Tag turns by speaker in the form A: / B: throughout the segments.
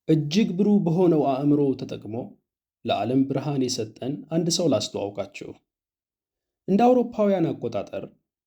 A: እጅግ ብሩህ በሆነው አእምሮ ተጠቅሞ ለዓለም ብርሃን የሰጠን አንድ ሰው ላስተዋውቃችሁ። እንደ አውሮፓውያን አቆጣጠር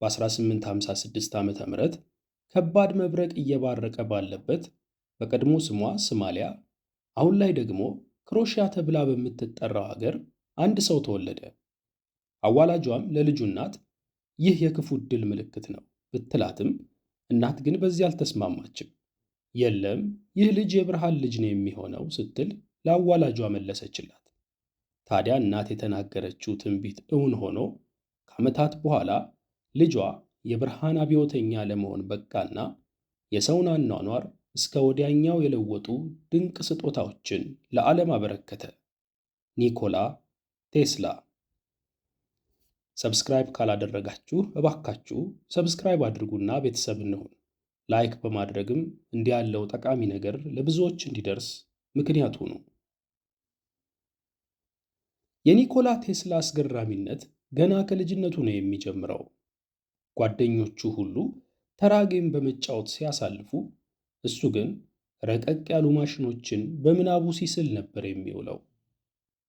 A: በ1856 ዓ.ም ከባድ መብረቅ እየባረቀ ባለበት በቀድሞ ስሟ ሶማሊያ አሁን ላይ ደግሞ ክሮሺያ ተብላ በምትጠራው ሀገር አንድ ሰው ተወለደ። አዋላጇም ለልጁ እናት ይህ የክፉ ዕድል ምልክት ነው ብትላትም እናት ግን በዚህ አልተስማማችም። የለም ይህ ልጅ የብርሃን ልጅ ነው የሚሆነው ስትል ለአዋላጇ መለሰችላት። ታዲያ እናት የተናገረችው ትንቢት እውን ሆኖ ከዓመታት በኋላ ልጇ የብርሃን አብዮተኛ ለመሆን በቃና የሰውን አኗኗር እስከ ወዲያኛው የለወጡ ድንቅ ስጦታዎችን ለዓለም አበረከተ። ኒኮላ ቴስላ። ሰብስክራይብ ካላደረጋችሁ እባካችሁ ሰብስክራይብ አድርጉና ቤተሰብ እንሁን። ላይክ በማድረግም እንዲህ ያለው ጠቃሚ ነገር ለብዙዎች እንዲደርስ ምክንያት ሁኑ። የኒኮላ ቴስላ አስገራሚነት ገና ከልጅነቱ ነው የሚጀምረው። ጓደኞቹ ሁሉ ተራ ጌም በመጫወት ሲያሳልፉ፣ እሱ ግን ረቀቅ ያሉ ማሽኖችን በምናቡ ሲስል ነበር የሚውለው።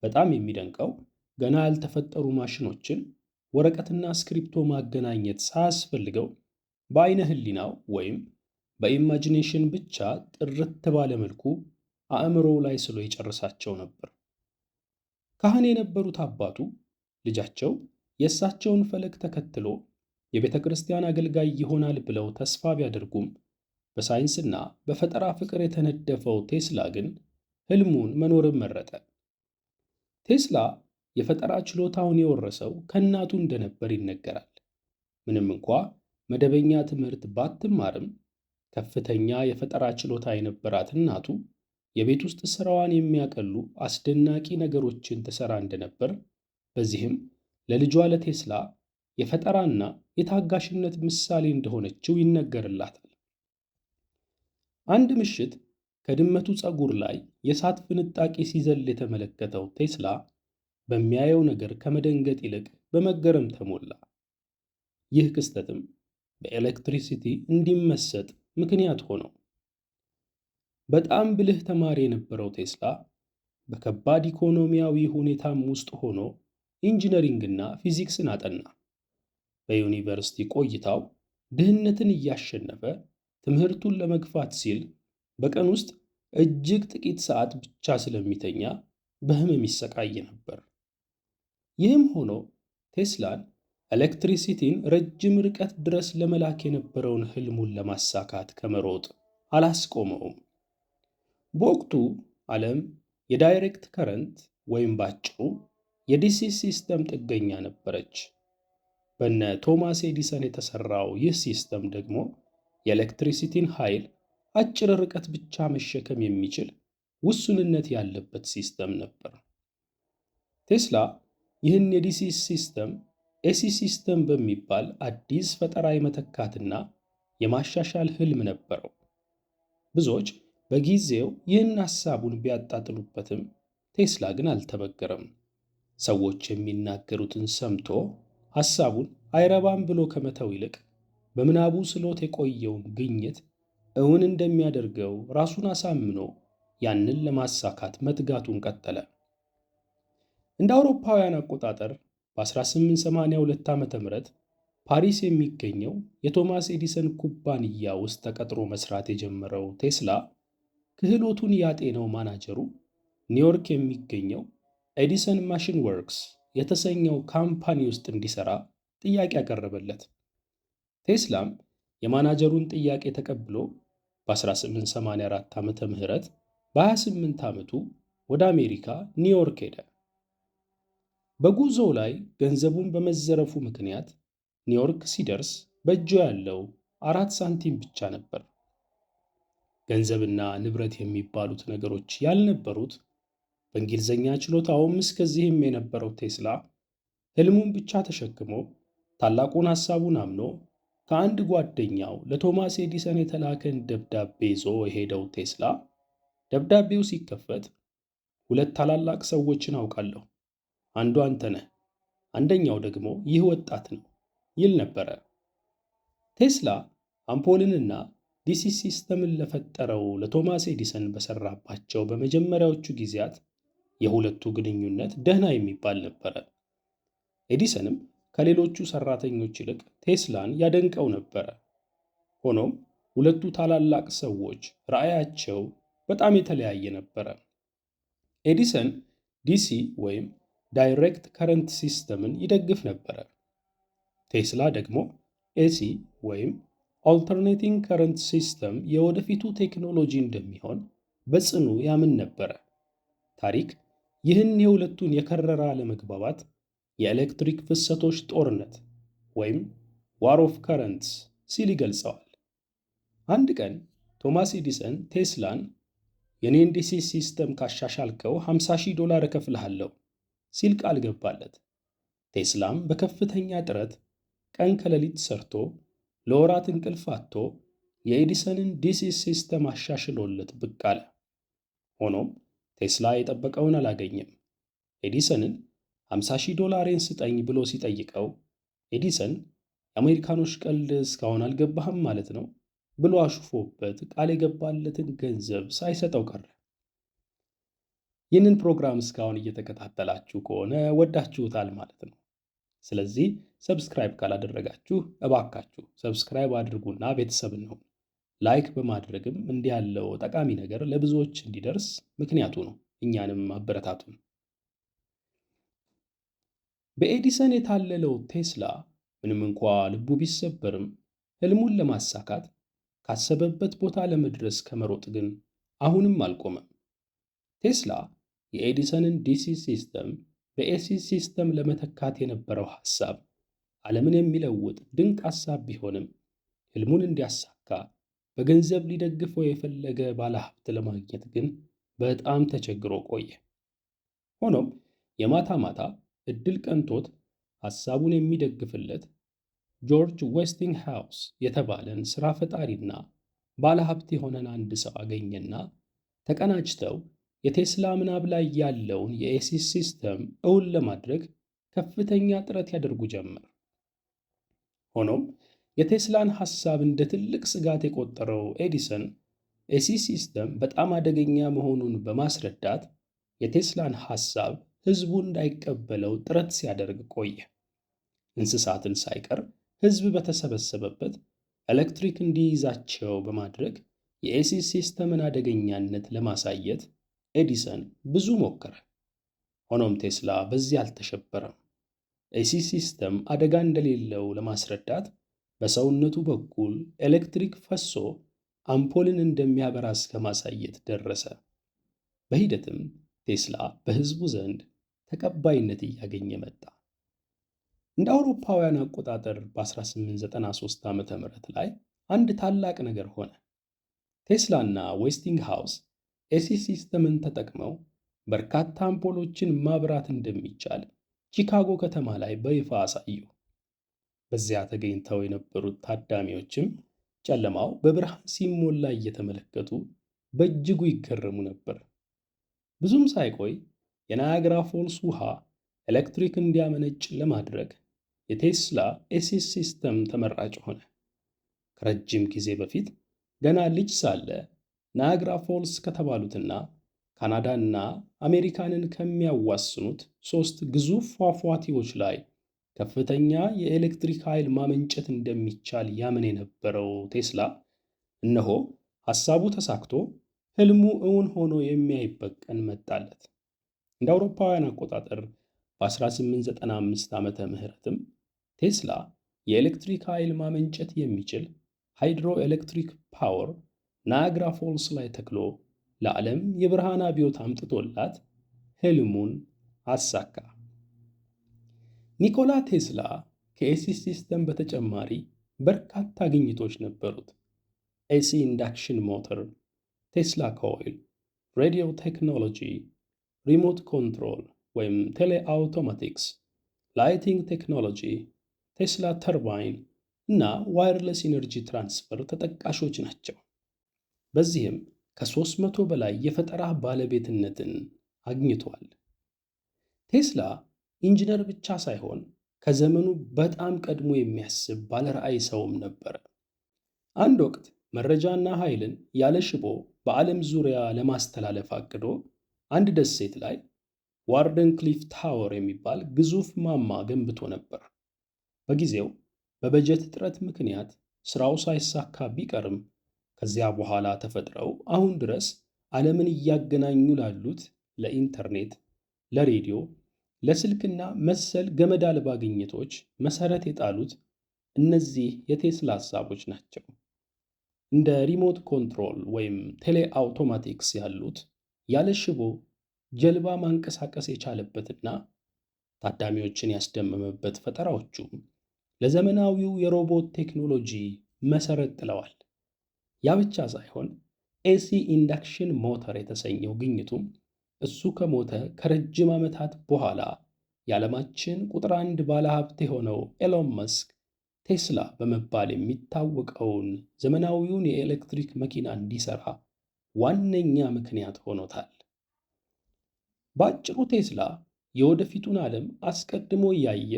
A: በጣም የሚደንቀው ገና ያልተፈጠሩ ማሽኖችን ወረቀትና ስክሪፕቶ ማገናኘት ሳያስፈልገው በአይነ ህሊናው ወይም በኢማጂኔሽን ብቻ ጥርት ባለ መልኩ አእምሮው ላይ ስሎ ይጨርሳቸው ነበር። ካህን የነበሩት አባቱ ልጃቸው የእሳቸውን ፈለግ ተከትሎ የቤተ ክርስቲያን አገልጋይ ይሆናል ብለው ተስፋ ቢያደርጉም በሳይንስና በፈጠራ ፍቅር የተነደፈው ቴስላ ግን ህልሙን መኖርን መረጠ። ቴስላ የፈጠራ ችሎታውን የወረሰው ከእናቱ እንደነበር ይነገራል። ምንም እንኳ መደበኛ ትምህርት ባትማርም ከፍተኛ የፈጠራ ችሎታ የነበራት እናቱ የቤት ውስጥ ሥራዋን የሚያቀሉ አስደናቂ ነገሮችን ትሠራ እንደነበር፣ በዚህም ለልጇ ለቴስላ የፈጠራና የታጋሽነት ምሳሌ እንደሆነችው ይነገርላታል። አንድ ምሽት ከድመቱ ፀጉር ላይ የእሳት ፍንጣቂ ሲዘል የተመለከተው ቴስላ በሚያየው ነገር ከመደንገጥ ይልቅ በመገረም ተሞላ። ይህ ክስተትም በኤሌክትሪሲቲ እንዲመሰጥ ምክንያት ሆነው። በጣም ብልህ ተማሪ የነበረው ቴስላ በከባድ ኢኮኖሚያዊ ሁኔታም ውስጥ ሆኖ ኢንጂነሪንግና ፊዚክስን አጠና። በዩኒቨርሲቲ ቆይታው ድህነትን እያሸነፈ ትምህርቱን ለመግፋት ሲል በቀን ውስጥ እጅግ ጥቂት ሰዓት ብቻ ስለሚተኛ በህመም ይሰቃይ ነበር። ይህም ሆኖ ቴስላን ኤሌክትሪሲቲን ረጅም ርቀት ድረስ ለመላክ የነበረውን ህልሙን ለማሳካት ከመሮጥ አላስቆመውም። በወቅቱ ዓለም የዳይሬክት ከረንት ወይም ባጭሩ የዲሲ ሲስተም ጥገኛ ነበረች። በነ ቶማስ ኤዲሰን የተሰራው ይህ ሲስተም ደግሞ የኤሌክትሪሲቲን ኃይል አጭር ርቀት ብቻ መሸከም የሚችል ውሱንነት ያለበት ሲስተም ነበር። ቴስላ ይህን የዲሲ ሲስተም ኤሲ ሲስተም በሚባል አዲስ ፈጠራ የመተካትና የማሻሻል ህልም ነበረው። ብዙዎች በጊዜው ይህን ሐሳቡን ቢያጣጥሉበትም ቴስላ ግን አልተበገረም። ሰዎች የሚናገሩትን ሰምቶ ሐሳቡን አይረባም ብሎ ከመተው ይልቅ በምናቡ ስሎት የቆየውን ግኝት እውን እንደሚያደርገው ራሱን አሳምኖ ያንን ለማሳካት መትጋቱን ቀጠለ። እንደ አውሮፓውያን አቆጣጠር በ1882 ዓ.ም ፓሪስ የሚገኘው የቶማስ ኤዲሰን ኩባንያ ውስጥ ተቀጥሮ መስራት የጀመረው ቴስላ ክህሎቱን ያጤነው ማናጀሩ ኒውዮርክ የሚገኘው ኤዲሰን ማሽን ወርክስ የተሰኘው ካምፓኒ ውስጥ እንዲሰራ ጥያቄ ያቀረበለት። ቴስላም የማናጀሩን ጥያቄ ተቀብሎ በ1884 ዓመተ ምህረት በ28 ዓመቱ ወደ አሜሪካ ኒውዮርክ ሄደ። በጉዞው ላይ ገንዘቡን በመዘረፉ ምክንያት ኒውዮርክ ሲደርስ በእጁ ያለው 4 ሳንቲም ብቻ ነበር። ገንዘብና ንብረት የሚባሉት ነገሮች ያልነበሩት በእንግሊዝኛ ችሎታውም እስከዚህም የነበረው ቴስላ ህልሙን ብቻ ተሸክሞ ታላቁን ሐሳቡን አምኖ ከአንድ ጓደኛው ለቶማስ ኤዲሰን የተላከን ደብዳቤ ይዞ የሄደው ቴስላ ደብዳቤው ሲከፈት ሁለት ታላላቅ ሰዎችን አውቃለሁ፣ አንዱ አንተ ነህ፣ አንደኛው ደግሞ ይህ ወጣት ነው ይል ነበረ። ቴስላ አምፖልንና ዲሲ ሲስተምን ለፈጠረው ለቶማስ ኤዲሰን በሰራባቸው በመጀመሪያዎቹ ጊዜያት የሁለቱ ግንኙነት ደህና የሚባል ነበረ። ኤዲሰንም ከሌሎቹ ሰራተኞች ይልቅ ቴስላን ያደንቀው ነበረ። ሆኖም ሁለቱ ታላላቅ ሰዎች ራዕያቸው በጣም የተለያየ ነበረ። ኤዲሰን ዲሲ ወይም ዳይሬክት ከረንት ሲስተምን ይደግፍ ነበረ። ቴስላ ደግሞ ኤሲ ወይም ኦልተርኔቲንግ ከረንት ሲስተም የወደፊቱ ቴክኖሎጂ እንደሚሆን በጽኑ ያምን ነበረ። ታሪክ ይህን የሁለቱን የከረረ አለመግባባት የኤሌክትሪክ ፍሰቶች ጦርነት ወይም ዋር ኦፍ ከረንትስ ሲል ይገልጸዋል። አንድ ቀን ቶማስ ኤዲሰን ቴስላን የኔን ዲሲ ሲስተም ካሻሻልከው $50,000 እከፍልሃለሁ ሲል ቃል ገባለት። ቴስላም በከፍተኛ ጥረት ቀን ከሌሊት ሰርቶ ለወራት እንቅልፍ አጥቶ የኤዲሰንን ዲሲ ሲስተም አሻሽሎለት ብቅ አለ። ሆኖም ቴስላ የጠበቀውን አላገኘም። ኤዲሰንን $50,000 ስጠኝ ብሎ ሲጠይቀው ኤዲሰን የአሜሪካኖች ቀልድ እስካሁን አልገባህም ማለት ነው ብሎ አሹፎበት ቃል የገባለትን ገንዘብ ሳይሰጠው ቀረ። ይህንን ፕሮግራም እስካሁን እየተከታተላችሁ ከሆነ ወዳችሁታል ማለት ነው። ስለዚህ ሰብስክራይብ ካላደረጋችሁ እባካችሁ ሰብስክራይብ አድርጉና ቤተሰብ እንሁን። ላይክ በማድረግም እንዲህ ያለው ጠቃሚ ነገር ለብዙዎች እንዲደርስ ምክንያቱ ነው። እኛንም አበረታቱን። በኤዲሰን የታለለው ቴስላ ምንም እንኳ ልቡ ቢሰበርም ህልሙን ለማሳካት ካሰበበት ቦታ ለመድረስ ከመሮጥ ግን አሁንም አልቆመም። ቴስላ የኤዲሰንን ዲሲ ሲስተም በኤሲ ሲስተም ለመተካት የነበረው ሐሳብ ዓለምን የሚለውጥ ድንቅ ሐሳብ ቢሆንም ህልሙን እንዲያሳካ በገንዘብ ሊደግፈው የፈለገ ባለሀብት ለማግኘት ግን በጣም ተቸግሮ ቆየ። ሆኖም የማታ ማታ እድል ቀንቶት ሐሳቡን የሚደግፍለት ጆርጅ ዌስቲንግሃውስ የተባለን ሥራ ፈጣሪና ባለሀብት የሆነን አንድ ሰው አገኘና ተቀናጅተው የቴስላ ምናብ ላይ ያለውን የኤሲ ሲስተም እውን ለማድረግ ከፍተኛ ጥረት ያደርጉ ጀመር። ሆኖም የቴስላን ሐሳብ እንደ ትልቅ ስጋት የቆጠረው ኤዲሰን ኤሲ ሲስተም በጣም አደገኛ መሆኑን በማስረዳት የቴስላን ሐሳብ ሕዝቡ እንዳይቀበለው ጥረት ሲያደርግ ቆየ። እንስሳትን ሳይቀር ሕዝብ በተሰበሰበበት ኤሌክትሪክ እንዲይዛቸው በማድረግ የኤሲ ሲስተምን አደገኛነት ለማሳየት ኤዲሰን ብዙ ሞከረ። ሆኖም ቴስላ በዚህ አልተሸበረም። ኤሲ ሲስተም አደጋ እንደሌለው ለማስረዳት በሰውነቱ በኩል ኤሌክትሪክ ፈሶ አምፖልን እንደሚያበራ እስከ ማሳየት ደረሰ። በሂደትም ቴስላ በሕዝቡ ዘንድ ተቀባይነት እያገኘ መጣ። እንደ አውሮፓውያን አቆጣጠር በ1893 ዓ.ም ላይ አንድ ታላቅ ነገር ሆነ። ቴስላና ዌስቲንግሃውስ ኤሲ ሲስተምን ተጠቅመው በርካታ አምፖሎችን ማብራት እንደሚቻል ቺካጎ ከተማ ላይ በይፋ አሳዩ። በዚያ ተገኝተው የነበሩት ታዳሚዎችም ጨለማው በብርሃን ሲሞላ እየተመለከቱ በእጅጉ ይገረሙ ነበር። ብዙም ሳይቆይ የናያግራ ፎልስ ውሃ ኤሌክትሪክ እንዲያመነጭ ለማድረግ የቴስላ ኤሲ ሲስተም ተመራጭ ሆነ። ከረጅም ጊዜ በፊት ገና ልጅ ሳለ ናያግራ ፎልስ ከተባሉትና ካናዳና አሜሪካንን ከሚያዋስኑት 3 ግዙፍ ፏፏቴዎች ላይ ከፍተኛ የኤሌክትሪክ ኃይል ማመንጨት እንደሚቻል ያምን የነበረው ቴስላ እነሆ ሐሳቡ ተሳክቶ ሕልሙ እውን ሆኖ የሚያይበት ቀን መጣለት። እንደ አውሮፓውያን አቆጣጠር በ1895 ዓመተ ምህረትም ቴስላ የኤሌክትሪክ ኃይል ማመንጨት የሚችል ሃይድሮ ኤሌክትሪክ ፓወር ናያግራ ፎልስ ላይ ተክሎ ለዓለም የብርሃን አብዮት አምጥቶላት ሕልሙን አሳካ። ኒኮላ ቴስላ ከኤሲ ሲስተም በተጨማሪ በርካታ ግኝቶች ነበሩት። ኤሲ ኢንዳክሽን ሞተር፣ ቴስላ ኮይል፣ ሬዲዮ ቴክኖሎጂ፣ ሪሞት ኮንትሮል ወይም ቴሌ አውቶማቲክስ፣ ላይቲንግ ቴክኖሎጂ፣ ቴስላ ተርባይን እና ዋየርለስ ኢነርጂ ትራንስፈር ተጠቃሾች ናቸው። በዚህም ከ300 በላይ የፈጠራ ባለቤትነትን አግኝቷል። ቴስላ ኢንጂነር ብቻ ሳይሆን ከዘመኑ በጣም ቀድሞ የሚያስብ ባለራዕይ ሰውም ነበር። አንድ ወቅት መረጃና ኃይልን ያለ ሽቦ በዓለም ዙሪያ ለማስተላለፍ አቅዶ አንድ ደሴት ላይ ዋርደን ክሊፍ ታወር የሚባል ግዙፍ ማማ ገንብቶ ነበር። በጊዜው በበጀት እጥረት ምክንያት ስራው ሳይሳካ ቢቀርም ከዚያ በኋላ ተፈጥረው አሁን ድረስ ዓለምን እያገናኙ ላሉት ለኢንተርኔት፣ ለሬዲዮ፣ ለስልክና መሰል ገመድ አልባ ግኝቶች መሰረት የጣሉት እነዚህ የቴስላ ሐሳቦች ናቸው። እንደ ሪሞት ኮንትሮል ወይም ቴሌ አውቶማቲክስ ያሉት ያለ ሽቦ ጀልባ ማንቀሳቀስ የቻለበትና ታዳሚዎችን ያስደመመበት ፈጠራዎቹ ለዘመናዊው የሮቦት ቴክኖሎጂ መሰረት ጥለዋል። ያ ብቻ ሳይሆን ኤሲ ኢንዳክሽን ሞተር የተሰኘው ግኝቱም እሱ ከሞተ ከረጅም ዓመታት በኋላ የዓለማችን ቁጥር አንድ ባለሀብት የሆነው ኤሎን መስክ ቴስላ በመባል የሚታወቀውን ዘመናዊውን የኤሌክትሪክ መኪና እንዲሠራ ዋነኛ ምክንያት ሆኖታል። በአጭሩ ቴስላ የወደፊቱን ዓለም አስቀድሞ ያየ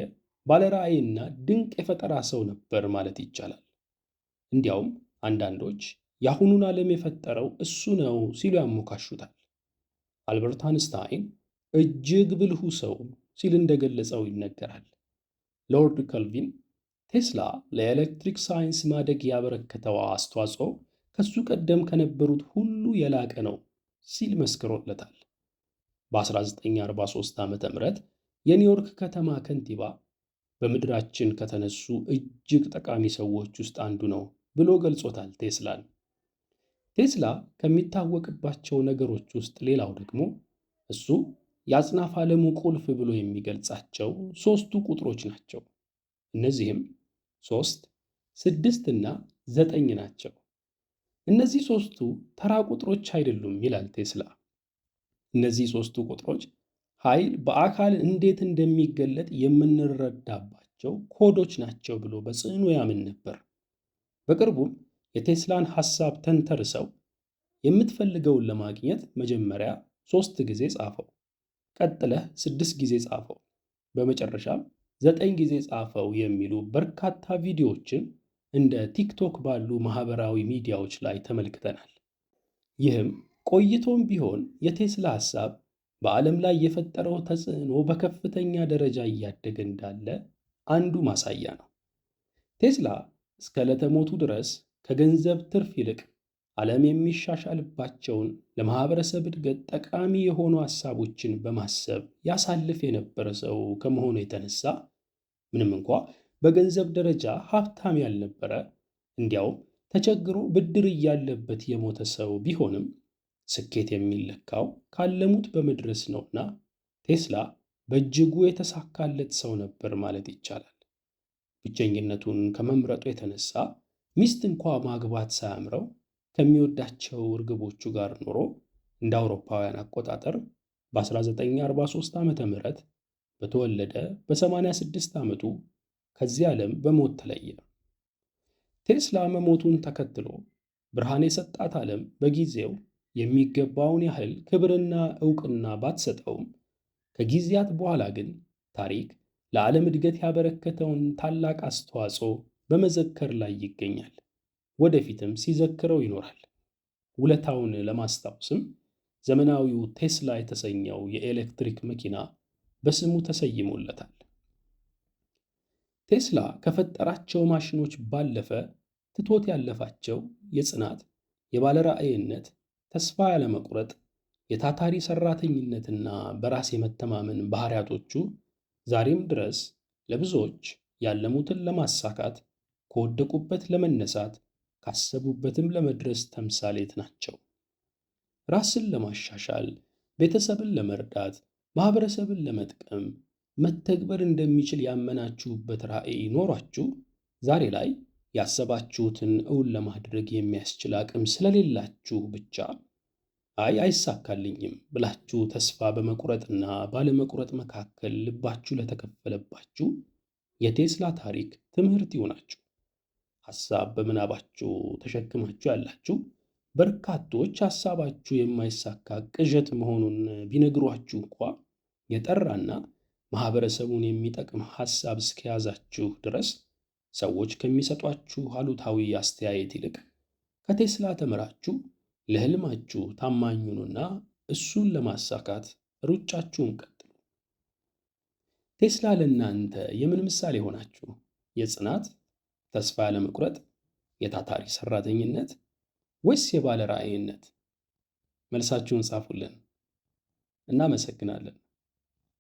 A: ባለራዕይና ድንቅ የፈጠራ ሰው ነበር ማለት ይቻላል። እንዲያውም አንዳንዶች የአሁኑን ዓለም የፈጠረው እሱ ነው ሲሉ ያሞካሹታል። አልበርት አንስታይን እጅግ ብልሁ ሰው ሲል እንደገለጸው ይነገራል። ሎርድ ከልቪን ቴስላ ለኤሌክትሪክ ሳይንስ ማደግ ያበረከተው አስተዋጽኦ ከሱ ቀደም ከነበሩት ሁሉ የላቀ ነው ሲል መስክሮለታል። በ1943 ዓ.ም የኒውዮርክ ከተማ ከንቲባ በምድራችን ከተነሱ እጅግ ጠቃሚ ሰዎች ውስጥ አንዱ ነው ብሎ ገልጾታል ቴስላን። ቴስላ ከሚታወቅባቸው ነገሮች ውስጥ ሌላው ደግሞ እሱ የአጽናፈ ዓለሙ ቁልፍ ብሎ የሚገልጻቸው ሦስቱ ቁጥሮች ናቸው። እነዚህም 3፣ 6 እና 9 ናቸው። እነዚህ ሦስቱ ተራ ቁጥሮች አይደሉም ይላል ቴስላ። እነዚህ ሦስቱ ቁጥሮች ኃይል በአካል እንዴት እንደሚገለጥ የምንረዳባቸው ኮዶች ናቸው ብሎ በጽኑ ያምን ነበር። በቅርቡም የቴስላን ሐሳብ ተንተርሰው የምትፈልገውን ለማግኘት መጀመሪያ 3 ጊዜ ጻፈው፣ ቀጥለህ 6 ጊዜ ጻፈው፣ በመጨረሻም 9 ጊዜ ጻፈው የሚሉ በርካታ ቪዲዮዎችን እንደ ቲክቶክ ባሉ ማህበራዊ ሚዲያዎች ላይ ተመልክተናል። ይህም ቆይቶም ቢሆን የቴስላ ሐሳብ በዓለም ላይ የፈጠረው ተጽዕኖ በከፍተኛ ደረጃ እያደገ እንዳለ አንዱ ማሳያ ነው። ቴስላ እስከ ዕለተ ሞቱ ድረስ ከገንዘብ ትርፍ ይልቅ ዓለም የሚሻሻልባቸውን ለማህበረሰብ እድገት ጠቃሚ የሆኑ ሐሳቦችን በማሰብ ያሳልፍ የነበረ ሰው ከመሆኑ የተነሳ ምንም እንኳ በገንዘብ ደረጃ ሀብታም ያልነበረ፣ እንዲያውም ተቸግሮ ብድር እያለበት የሞተ ሰው ቢሆንም ስኬት የሚለካው ካለሙት በመድረስ ነውና ቴስላ በእጅጉ የተሳካለት ሰው ነበር ማለት ይቻላል። ብቸኝነቱን ከመምረጡ የተነሳ ሚስት እንኳ ማግባት ሳያምረው ከሚወዳቸው እርግቦቹ ጋር ኖሮ እንደ አውሮፓውያን አቆጣጠር በ1943 ዓ.ም በተወለደ በ86 ዓመቱ ከዚህ ዓለም በሞት ተለየ። ቴስላ መሞቱን ተከትሎ ብርሃን የሰጣት ዓለም በጊዜው የሚገባውን ያህል ክብርና ዕውቅና ባትሰጠውም ከጊዜያት በኋላ ግን ታሪክ ለዓለም እድገት ያበረከተውን ታላቅ አስተዋጽኦ በመዘከር ላይ ይገኛል። ወደፊትም ሲዘክረው ይኖራል። ውለታውን ለማስታወስም ዘመናዊው ቴስላ የተሰኘው የኤሌክትሪክ መኪና በስሙ ተሰይሞለታል። ቴስላ ከፈጠራቸው ማሽኖች ባለፈ ትቶት ያለፋቸው የጽናት፣ የባለራዕይነት፣ ተስፋ ያለመቁረጥ፣ የታታሪ ሰራተኝነትና በራስ የመተማመን ባህሪያቶቹ ዛሬም ድረስ ለብዙዎች ያለሙትን ለማሳካት ከወደቁበት ለመነሳት ካሰቡበትም ለመድረስ ተምሳሌት ናቸው። ራስን ለማሻሻል፣ ቤተሰብን ለመርዳት፣ ማህበረሰብን ለመጥቀም መተግበር እንደሚችል ያመናችሁበት ራዕይ ኖሯችሁ ዛሬ ላይ ያሰባችሁትን እውን ለማድረግ የሚያስችል አቅም ስለሌላችሁ ብቻ አይሳካልኝም ብላችሁ ተስፋ በመቁረጥና ባለመቁረጥ መካከል ልባችሁ ለተከፈለባችሁ የቴስላ ታሪክ ትምህርት ይሆናችሁ። ሐሳብ በምናባችሁ ተሸክማችሁ ያላችሁ በርካቶች ሐሳባችሁ የማይሳካ ቅዠት መሆኑን ቢነግሯችሁ እንኳ የጠራና ማህበረሰቡን የሚጠቅም ሐሳብ እስከያዛችሁ ድረስ ሰዎች ከሚሰጧችሁ አሉታዊ አስተያየት ይልቅ ከቴስላ ተምራችሁ ለህልማችሁ ታማኝ ሁኑና እሱን ለማሳካት ሩጫችሁን ቀጥሉ። ቴስላ ለእናንተ የምን ምሳሌ ሆናችሁ? የጽናት፣ ተስፋ ያለመቁረጥ፣ የታታሪ ሰራተኝነት ወይስ የባለ ራዕይነት? መልሳችሁን ጻፉልን። እናመሰግናለን።